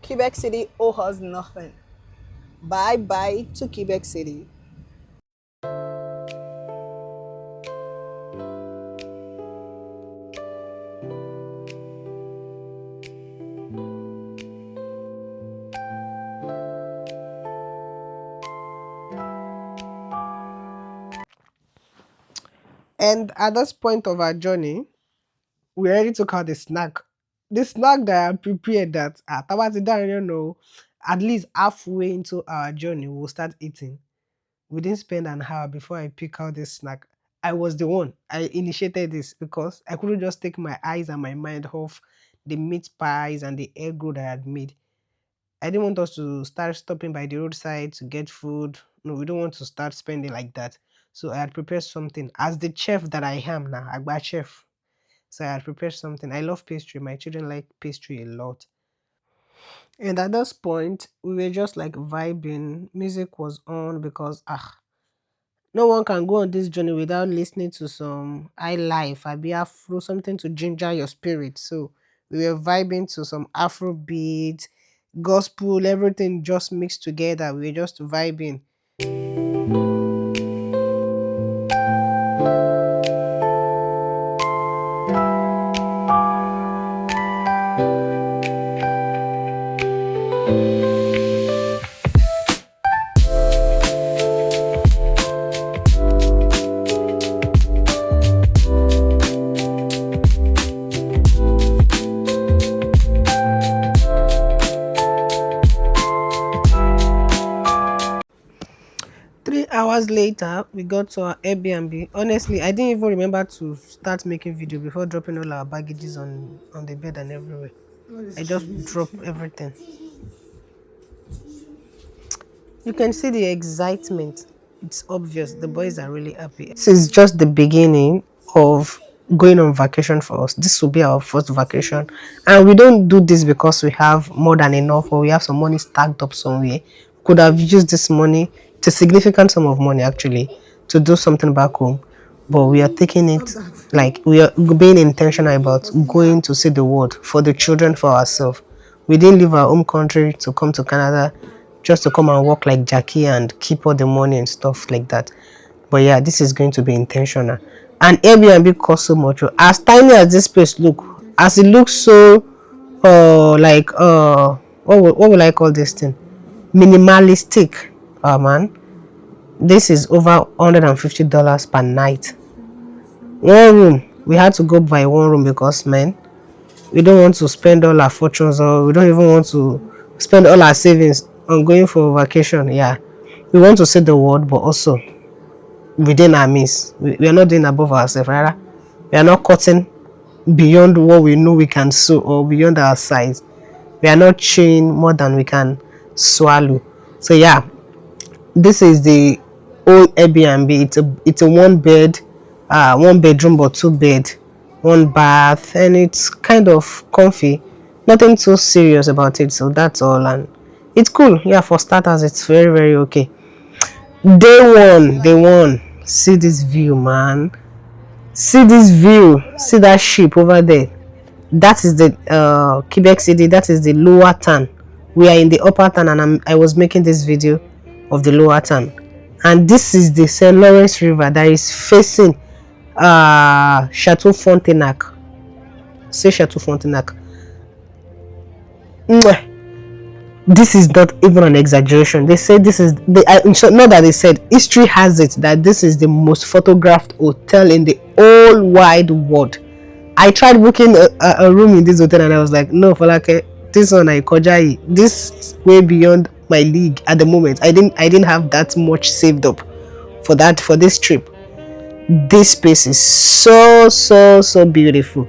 Quebec City owes us nothing. Bye bye to Quebec City. And at this point of our journey, we already took out the snack. The snack that I prepared that Tawati don't you know, at least halfway into our journey, we'll start eating. We didn't spend an hour before I pick out this snack. I was the one. I initiated this because I couldn't just take my eyes and my mind off the meat pies and the egg roll that I had made. I didn't want us to start stopping by the roadside to get food. No, we don't want to start spending like that. So I had prepared something. As the chef that I am now, Agba chef. So I had prepared something. I love pastry. My children like pastry a lot. And at this point, we were just like vibing. Music was on because no one can go on this journey without listening to some high life, be afro, something to ginger your spirit. So we were vibing to some Afro beat, gospel, everything just mixed together. We were just vibing. 3 hours later, we got to our Airbnb. Honestly, I didn't even remember to start making video before dropping all our baggages on the bed and everywhere. I just dropped everything. You can see the excitement. It's obvious the boys are really happy. This is just the beginning of going on vacation for us. This will be our first vacation. And we don't do this because we have more than enough or we have some money stacked up somewhere. Could have used this money, it's a significant sum of money actually, to do something back home. But we are taking it like we are being intentional about going to see the world for the children, for ourselves. We didn't leave our home country to come to Canada just to come and work like Jackie and keep all the money and stuff like that. But yeah, this is going to be intentional. And Airbnb costs so much. As tiny as this place look, as it looks so what will I call this thing? Minimalistic. Man. This is over $150 per night. One room. We had to go by one room because man, we don't want to spend all our fortunes or we don't even want to spend all our savings on going for vacation. Yeah. We want to see the world but also within our means. We are not doing above ourselves, rather. We are not cutting beyond what we know we can sew or beyond our size. We are not chewing more than we can swallow. So yeah, this is the old Airbnb. It's a one bedroom but two bed, one bath, and it's kind of comfy. Nothing too serious about it, so that's all. And it's cool. Yeah, for starters, it's very very okay. Day one. See this view, man. See this view. See that ship over there. That is the Quebec City. That is the lower town. We are in the upper town, and I was making this video of the lower town. And this is the Saint Lawrence River that is facing Chateau Frontenac. Say Chateau Frontenac. Mwah. This is not even an exaggeration. They say this is not that they said, history has it that this is the most photographed hotel in the whole wide world. I tried booking a room in this hotel and I was like, no, Falake, this one I kojai. This is way beyond my league at the moment. I didn't have that much saved up for this trip. This place is so beautiful.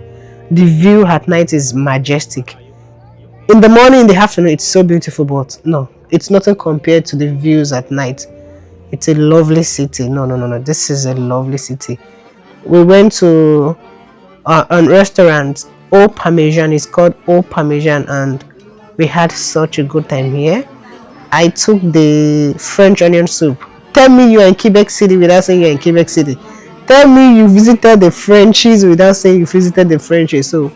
The view at night is majestic. In the morning, in the afternoon, it's so beautiful, but no, it's nothing compared to the views at night. It's a lovely city. No. This is a lovely city. We went to a restaurant, Au Parmesan. It's called Au Parmesan, and we had such a good time here. I took the French onion soup. Tell me you're in Quebec City without saying you're in Quebec City. Tell me you visited the Frenchies without saying you visited the Frenchies. So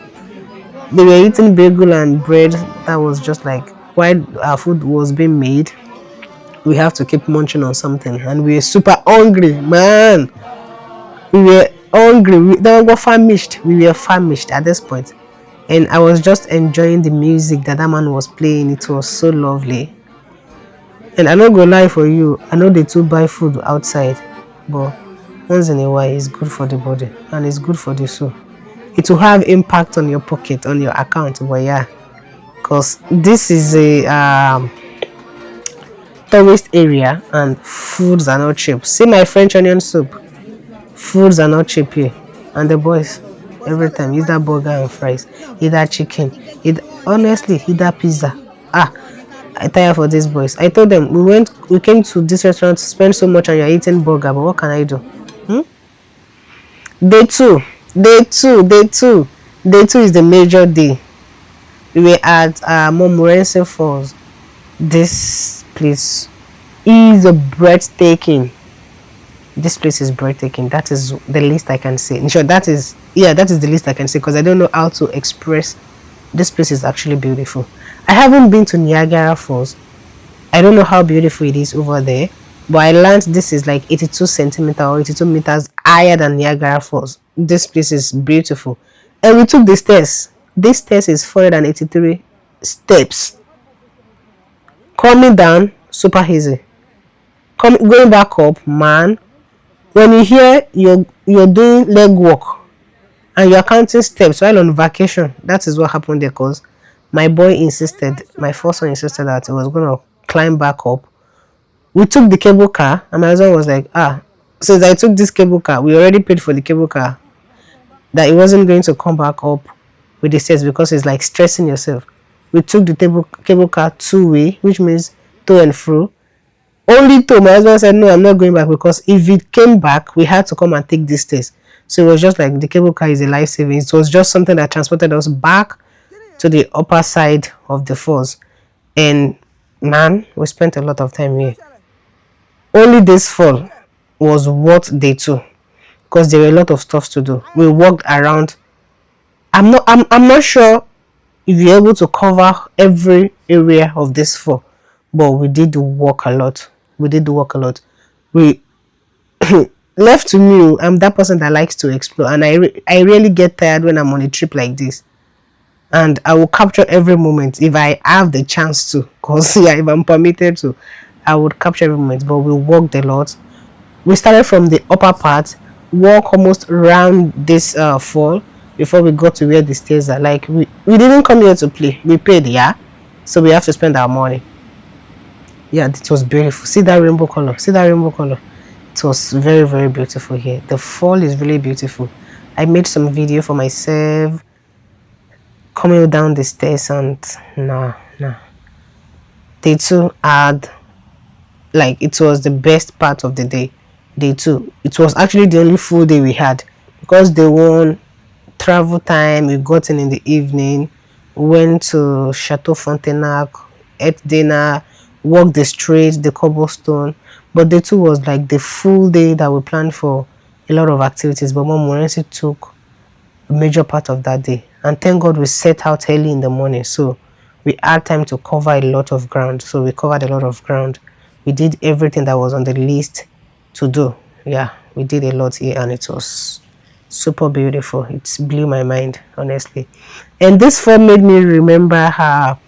they were eating bagel and bread. That was just like while our food was being made, we have to keep munching on something, and we were super hungry, man. We were hungry. Then we got famished. We were famished at this point, and I was just enjoying the music that man was playing. It was so lovely. And I not go lie for you. I know they too buy food outside, but once in a while, it's good for the body and it's good for the soul. It will have impact on your pocket, on your account, but yeah, because this is a tourist area and foods are not cheap. See my French onion soup. Foods are not cheap here. And the boys, every time, either burger and fries, either chicken, either, honestly, either pizza. Ah, I tire for these boys. I told them we came to this restaurant to spend so much and you're eating burger, but what can I do? Hmm? Day two, day two is the major day. We were at Momorense Falls. This place is breathtaking. This place is breathtaking. That is the least I can say. In short, that is the least I can say because I don't know how to express. This place is actually beautiful. I haven't been to Niagara Falls. I don't know how beautiful it is over there, but I learned this is like 82 centimeters or 82 meters higher than Niagara Falls. This place is beautiful, and we took the stairs. This stairs is 483 steps. Coming down, super easy. Going back up, man. When you hear you're doing leg walk and you're counting steps while on vacation, that is what happened there. Cause my first son insisted that he was gonna climb back up. We took the cable car, and my husband was like, since I took this cable car, we already paid for the cable car. That it wasn't going to come back up with the stairs because it's like stressing yourself. We took the cable car two-way, which means to and fro. Only to my husband said, no, I'm not going back because if it came back, we had to come and take this test. So it was just like the cable car is a life saving. It was just something that transported us back to the upper side of the falls. And man, we spent a lot of time here. Only this fall was worth day two because there were a lot of stuff to do. We walked around. I'm not sure if you're able to cover every area of this fall, but we did walk a lot. We left to me, I'm that person that likes to explore, and I really get tired when I'm on a trip like this. And I will capture every moment if I have the chance to, because yeah, if I'm permitted to, I would capture every moment. But we walked a lot. We started from the upper part, walk almost around this fall before we got to where the stairs are. Like we didn't come here to play. We paid, yeah. So we have to spend our money. Yeah, it was beautiful. See that rainbow color. It was very, very beautiful here. The fall is really beautiful. I made some video for myself coming down the stairs, and nah. Day two had, like, it was the best part of the day. Day two, it was actually the only full day we had because day one, travel time, we got in the evening, went to Chateau Frontenac, ate dinner, walked the streets, the cobblestone. But day two was like the full day that we planned for a lot of activities. But Mom Morensi took a major part of that day. And thank God we set out early in the morning. So we had time to cover a lot of ground. So we covered a lot of ground. We did everything that was on the list to do. Yeah, we did a lot here and it was super beautiful. It blew my mind, honestly. And this film made me remember her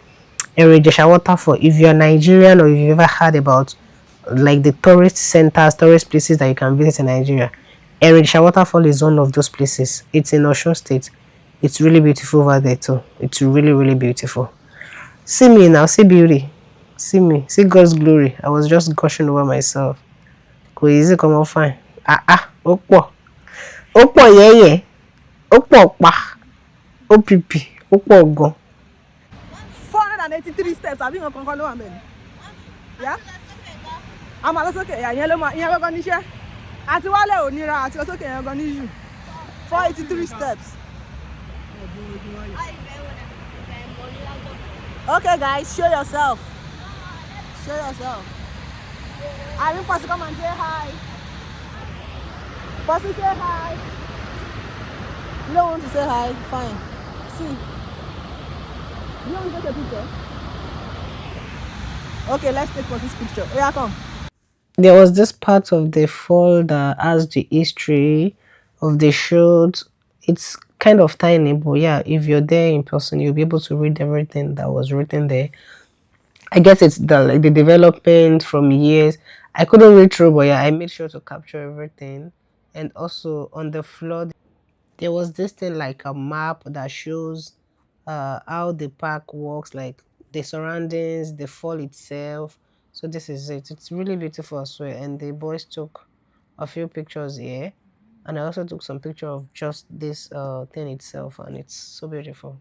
Erejesha waterfall. If you're Nigerian or if you've ever heard about like the tourist centers, tourist places that you can visit in Nigeria, Erejesha waterfall is one of those places. It's in Osun State. It's really beautiful over there too. It's really, really beautiful. See me now, see beauty. See me, see God's glory. I was just gushing over myself. Go easy, come on, fine. Opo. Opo, yeah. Opo, pa. OPP. Opo, go. 483 steps. Àbí nǹkan kan ló wà ńbẹ̀ ni. Yeah? A máa lọ sókè. Ìyẹn gangan níṣẹ́. Àti wálẹ̀ ò nira àti lọ sókè yẹn gangan níṣù. 483 steps. Okay, guys, show yourself. I think Pastor, come and say hi. Pastor, say hi. You don't want to say hi? Fine. See. You don't want to take a picture? Okay, let's take for this picture. Oh, yeah, come. There was this part of the fall that has the history of the shoot. It's kind of tiny, but yeah, if you're there in person, you'll be able to read everything that was written there. I guess it's the development from years. I couldn't read through, but yeah, I made sure to capture everything. And also on the floor, there was this thing like a map that shows how the park works, like the surroundings, the fall itself. So this is it. It's really beautiful as well. And the boys took a few pictures here, and I also took some picture of just this thing itself, and it's so beautiful.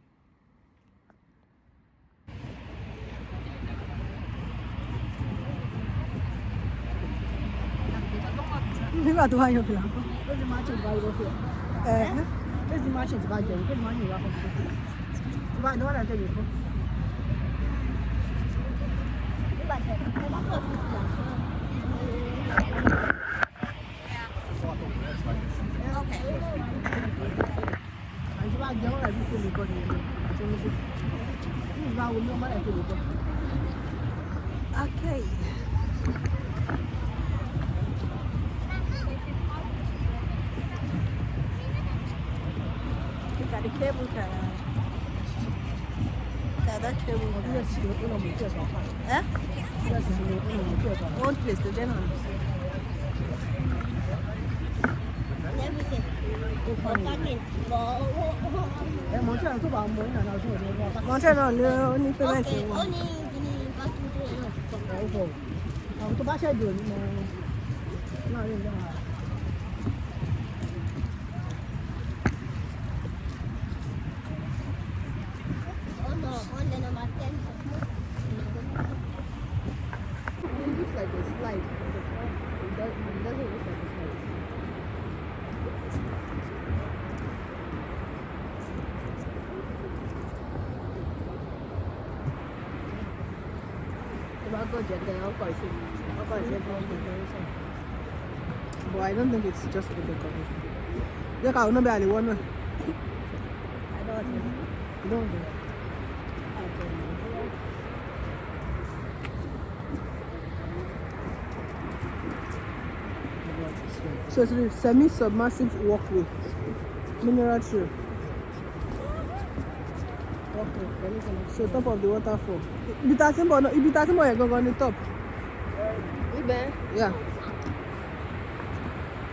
Nígbà tó wá yan fìlà ńkọ́, ó ti máa ṣe ìgbà ìwọ fìlà. Ó ti máa ṣe ìgbà jẹun, ó ti máa ń yìn wá fún mi. Ìgbà ìdánwò náà tẹ̀lé fún. Àti bá jẹun rẹ̀ bí kò lè gbọ́ nìyẹn àti oníṣẹ́. Ní ìgbà wo ni ó má lè tó lè gbọ́? Okay. Look at the cable car. That cable car. Eh? One place to then Montreal ló ní payment wọn. Àwọn tó bá ṣẹ̀dù òní mọ náà lè lọ. It looks like a slide. It doesn't look like a slide. But I don't think it's just for the decoration. Yeah, I don't know about the one. I don't know. You don't know. So it's a semi-submersive walkway. Mineral tree. So top of the waterfall. Ibi tá tí ń bọ̀ yẹn gangan ní top. Ibẹ̀. Yeah.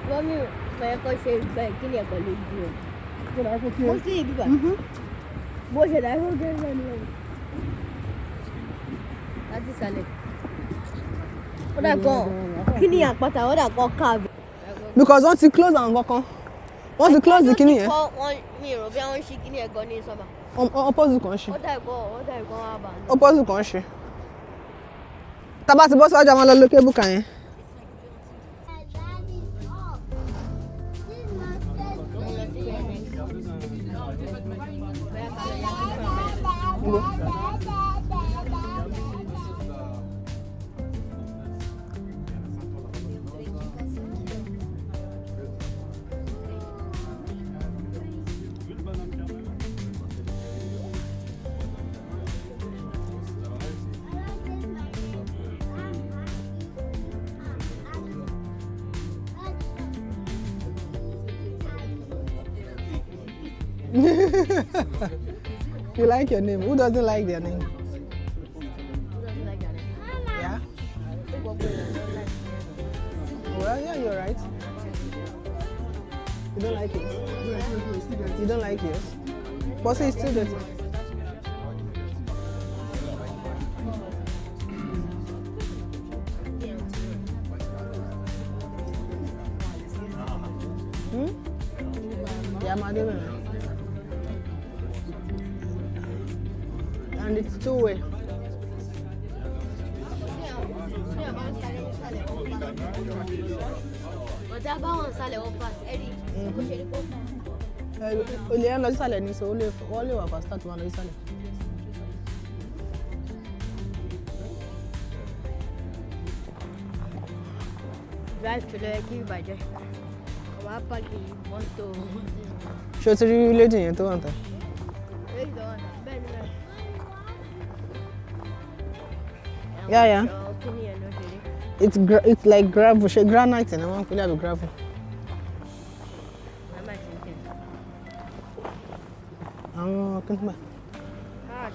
Wọ́n ní bẹ̀rẹ̀ kọ́ ṣe ìgbà ìkíni ẹ̀kọ́ lójú ẹ̀. Mo sí ibi bá. Bó ṣe dá ẹ̀kọ́ gẹ́gẹ́ lẹ́nu lẹ́nu. Láti ìsàlẹ̀. Ó dà gan. Kí ni àpáta ó dà gan káàbì. Because wọ́n ti close àwọn kankan. Wọ́n ti close the kíní yẹn. Mi ò rò bí wọ́n ṣí kíní ẹ̀kọ́ ní sọ́mà. Opposite kan ṣe. Ó dà ìgbọ́ wà bá. Opposite kan ṣe. Tá bá ti bọ́ síwájú àwọn lọ lo cable car yẹn. You like your name? Who doesn't like their name? Yeah? Well, yeah, you're right. You don't like it? You don't like yours? But say it's still dirty. Yeah, madam. And it's two-way. Ọ̀tá bá wọn sálẹ̀ wọ́n fast ẹ̀rí. Ó ṣe ní kó fast. Olè ẹ̀ ń lọ sísàlẹ̀ ní so wọ́n lè wà fast tó wà lọ sísàlẹ̀. Drive to the kí ìbàjẹ́. Ọba pàkì mọ́tò. Ṣé o ti rí lady yẹn tó wà ń ta? Bẹ́ẹ̀ ni bẹ́ẹ̀. Yeah, yeah. Kini ẹ̀ ló ṣe rí. It's like gravel. She granite and I want to have gravel. Ẹ má ṣe tẹ̀. Àwọn kí n tó bá.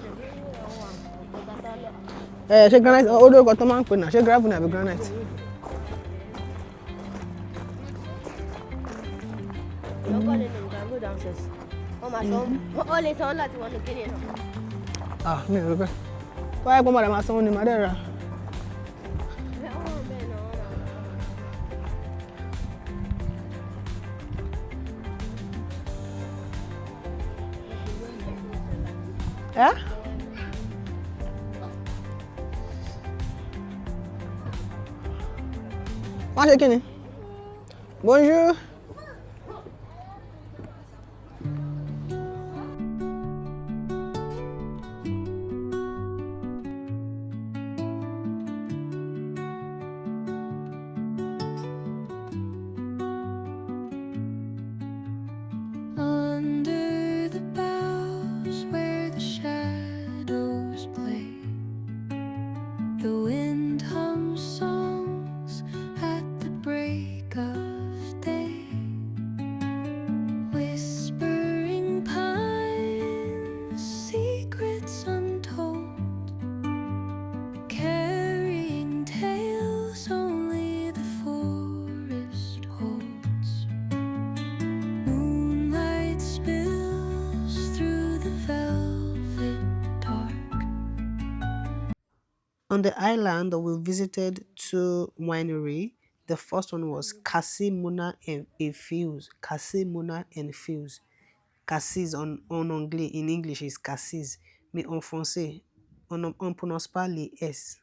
Ṣèbí àwọn òkúta tálẹ̀. Ṣé granite orúkọ tó máa ń pè náà? Ṣé gravel ni àbí granite? Lọ́kọ́ lè lè go downstairs. Wọ́n máa sọ ọ́ lè san láti wọnú kíni náà. Mi ò rò bẹ́ẹ̀. Wáyé pọ́n padà máa sanwó ni màá dẹ̀ ra. Ẹ́? Wọ́n á ṣe kí ni? Bonjour. Under the boughs where the shadows play, the wind hums songs at the break of day, whispering pines, secrets untold, carrying tales only the forest holds. Moonlight spills through the velvet dark. On the island, we visited two winery. The first one was Cassis and Infuse. Cassis and Fuse. Cassis en anglais, in English is Cassis, mais en français, on prononce pas les S.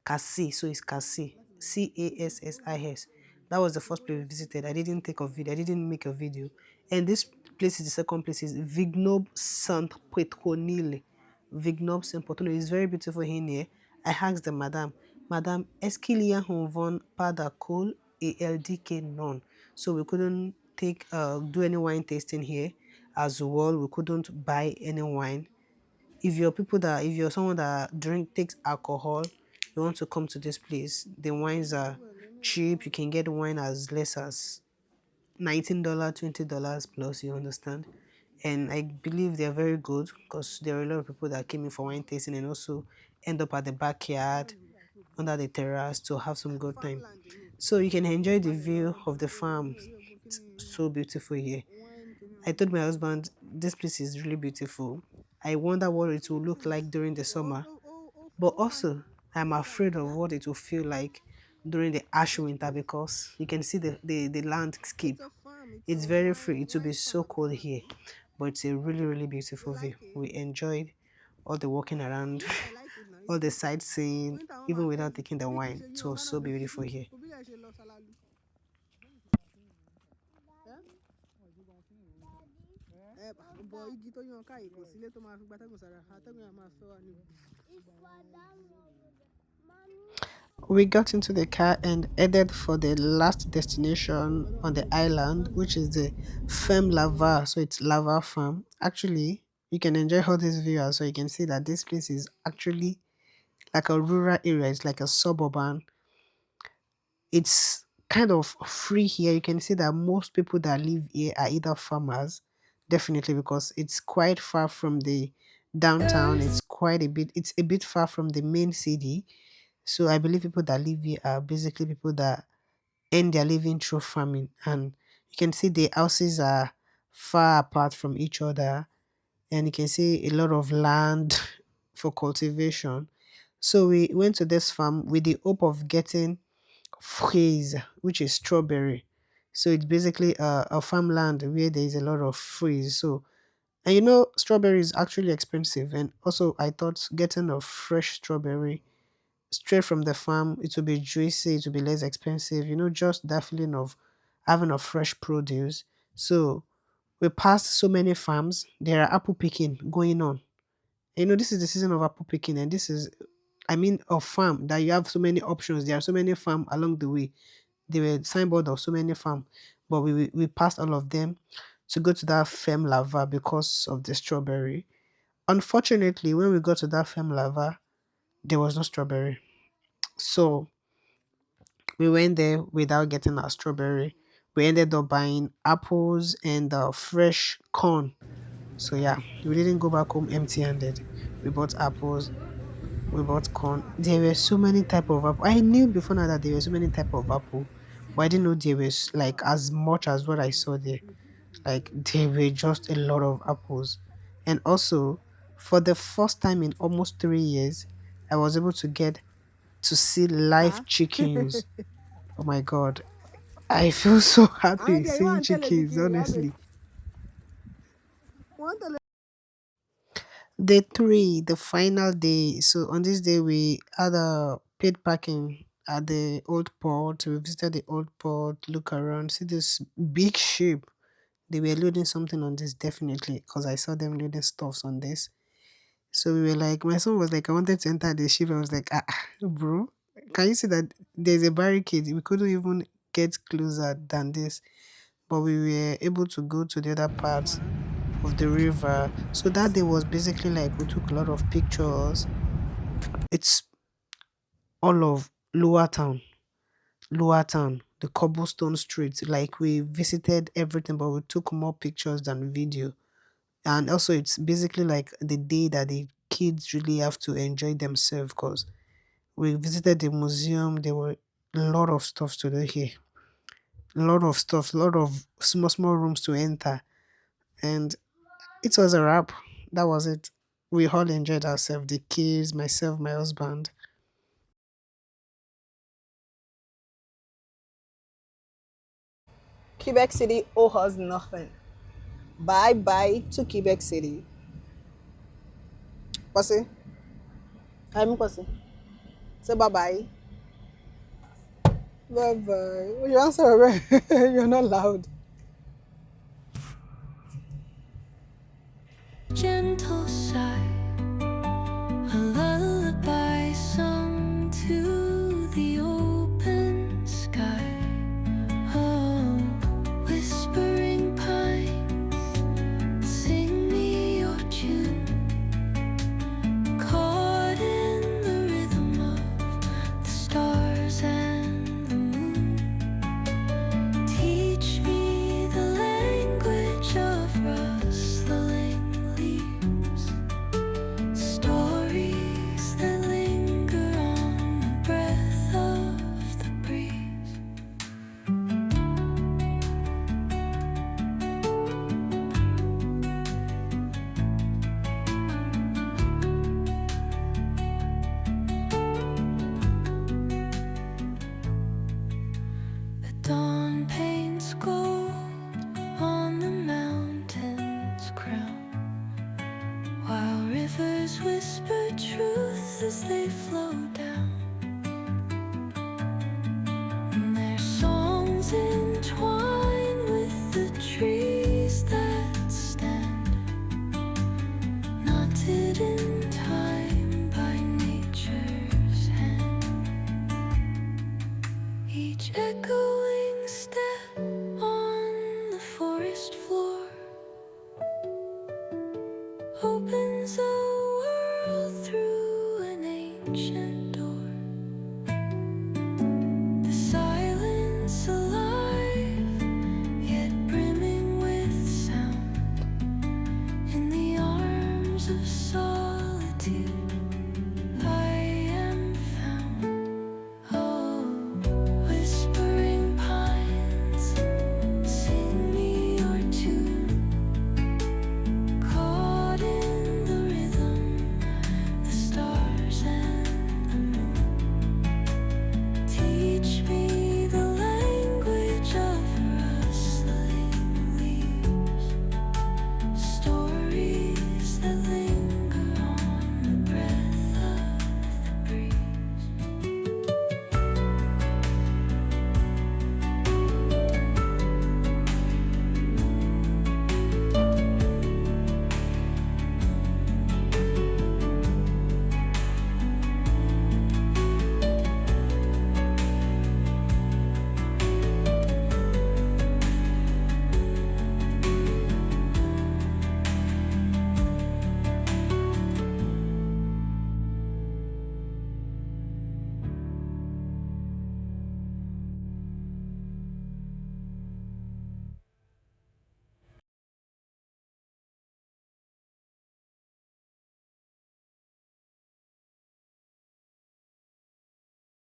Cassis, so it's Cassis. Cassis. That was the first place we visited. I didn't take a video. I didn't make a video. And this place is the second place is Vignoble Saint Petronile. Vignoble Saint Petronile is very beautiful in here. I asked the madam, est-ce qu'il y a un vin pas d'alcool? Et elle dit que non. So we couldn't do any wine tasting here as well. We couldn't buy any wine. If you're someone that takes alcohol, you want to come to this place, the wines are cheap. You can get wine as less as $19, $20 plus, you understand? And I believe they're very good because there are a lot of people that came in for wine tasting and also end up at the backyard under the terrace to have some good time. So you can enjoy the view of the farm. It's so beautiful here. I told my husband, this place is really beautiful. I wonder what it will look like during the summer. But also, I'm afraid of what it will feel like during the harsh winter because you can see the landscape. It's very free. It will be so cold here. But it's a really, really beautiful view. We enjoyed all the walking around, all the sightseeing, even without taking the wine. It was so beautiful here. We got into the car and headed for the last destination on the island, which is the Femme Lava. So it's lava farm. Actually, you can enjoy all these views. So you can see that this place is actually like a rural area. It's like a suburban. It's kind of free here. You can see that most people that live here are either farmers, definitely because it's quite far from the downtown. It's a bit far from the main city. So I believe people that live here are basically people that earn their living through farming. And you can see the houses are far apart from each other. And you can see a lot of land for cultivation. So we went to this farm with the hope of getting fraise, which is strawberry. So it's basically a farmland where there is a lot of fraise. So, and strawberry is actually expensive. And also, I thought getting a fresh strawberry straight from the farm, it will be juicy, it will be less expensive, just that feeling of having a fresh produce. So we passed so many farms. There are apple picking going on. This is the season of apple picking, and this is, I mean, a farm that you have so many options. There are so many farms along the way. There were signboard of so many farms, but we passed all of them to go to that Femme Lava because of the strawberry. Unfortunately, when we got to that Femme Lava, there was no strawberry. So we went there without getting our strawberry. We ended up buying apples and fresh corn. So yeah, we didn't go back home empty-handed. We bought apples, we bought corn. There were so many type of apple. I knew before now that there were so many type of apple, but I didn't know there was like as much as what I saw there. Like there were just a lot of apples. And also, for the first time in almost 3 years, I was able to get to see live chickens. Oh my god. I feel so happy And there you seeing want to tell a chickens, Nikki, honestly. want to Day three, the final day. So on this day, we had a paid parking at the old port. We visited the old port, look around, see this big ship. They were loading something on this definitely because I saw them loading stuffs on this. So we were like, my son was like, I wanted to enter the ship. I was like, bro, can you see that there's a barricade? We couldn't even get closer than this, but we were able to go to the other parts of the river. So that day was basically like we took a lot of pictures. It's all of Lower Town, the Cobblestone streets. Like we visited everything, but we took more pictures than video. And also, it's basically like the day that the kids really have to enjoy themselves because we visited the museum. There were a lot of stuff to do here, a lot of stuff, a lot of small rooms to enter, and it was a wrap. That was it. We all enjoyed ourselves, the kids, myself, my husband. Quebec City owes us nothing. Bye bye to Quebec City. Pussy. I'm pussy. Say bye bye. Bye bye. You answer, right? You're not loud. Gentle sigh, a lullaby sung to the open sky. Oh, whispering pines, sing me your tune. Caught in the rhythm of the stars and the moon. Teach me the language of rustling leaves. Stories that linger on the breath of the breeze. The dawn paints gold on the mountain's crown, while rivers whisper truth as they flow down. And their songs entwine with the trees that stand, knotted in time by nature's hand. Each echoing step on the forest floor opens a world through an ancient